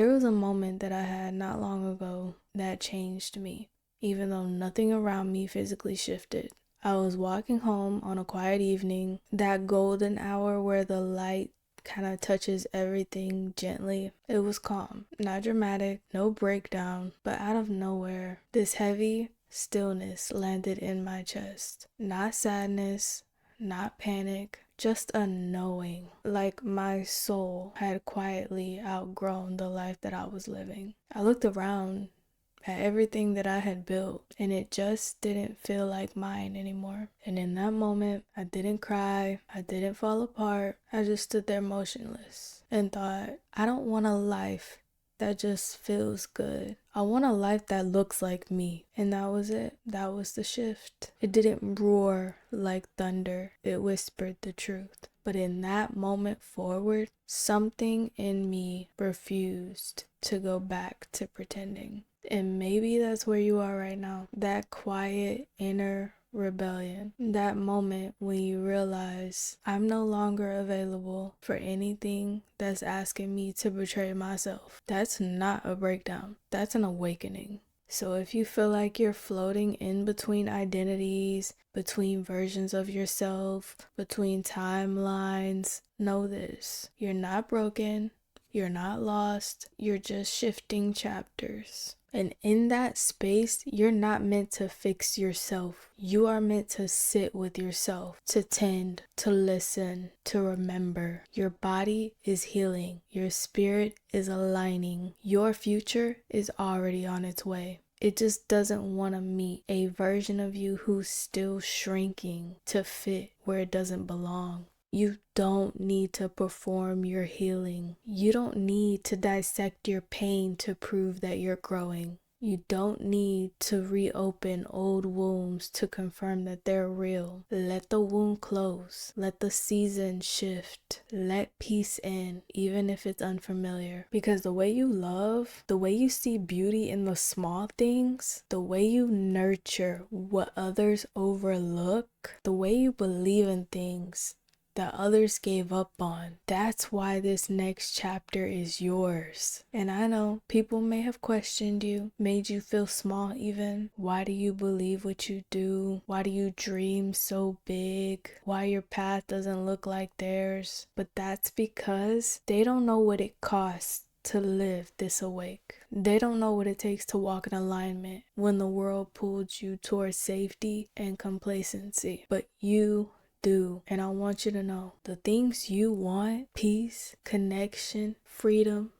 There was a moment that I had not long ago that changed me, even though nothing around me physically shifted. I was walking home on a quiet evening, that golden hour where the light kind of touches everything gently. It was calm, not dramatic, no breakdown, but out of nowhere, this heavy stillness landed in my chest. Not sadness, not panic, just a knowing, like my soul had quietly outgrown the life that I was living. I looked around at everything that I had built, and it just didn't feel like mine anymore. And in that moment, I didn't cry, I didn't fall apart, I just stood there motionless and thought, I don't want a life that just feels good. I want a life that looks like me. And that was it. That was the shift. It didn't roar like thunder, it whispered the truth. But in that moment forward, something in me refused to go back to pretending. And maybe that's where you are right now. That quiet inner rebellion. That moment when you realize I'm no longer available for anything that's asking me to betray myself. That's not a breakdown. That's an awakening. So if you feel like you're floating in between identities, between versions of yourself, between timelines, know this. You're not broken. You're not lost. You're just shifting chapters. And in that space, you're not meant to fix yourself. You are meant to sit with yourself, to tend, to listen, to remember. Your body is healing. Your spirit is aligning. Your future is already on its way. It just doesn't want to meet a version of you who's still shrinking to fit where it doesn't belong. You don't need to perform your healing. You don't need to dissect your pain to prove that you're growing. You don't need to reopen old wounds to confirm that they're real. Let the wound close. Let the season shift. Let peace in, even if it's unfamiliar. Because the way you love, the way you see beauty in the small things, the way you nurture what others overlook, the way you believe in things that others gave up on. That's why this next chapter is yours. And I know people may have questioned you, made you feel small even. Why do you believe what you do? Why do you dream so big? Why your path doesn't look like theirs? But that's because they don't know what it costs to live this awake. They don't know what it takes to walk in alignment when the world pulled you towards safety and complacency. But you do. And I want you to know the things you want, peace, connection, freedom,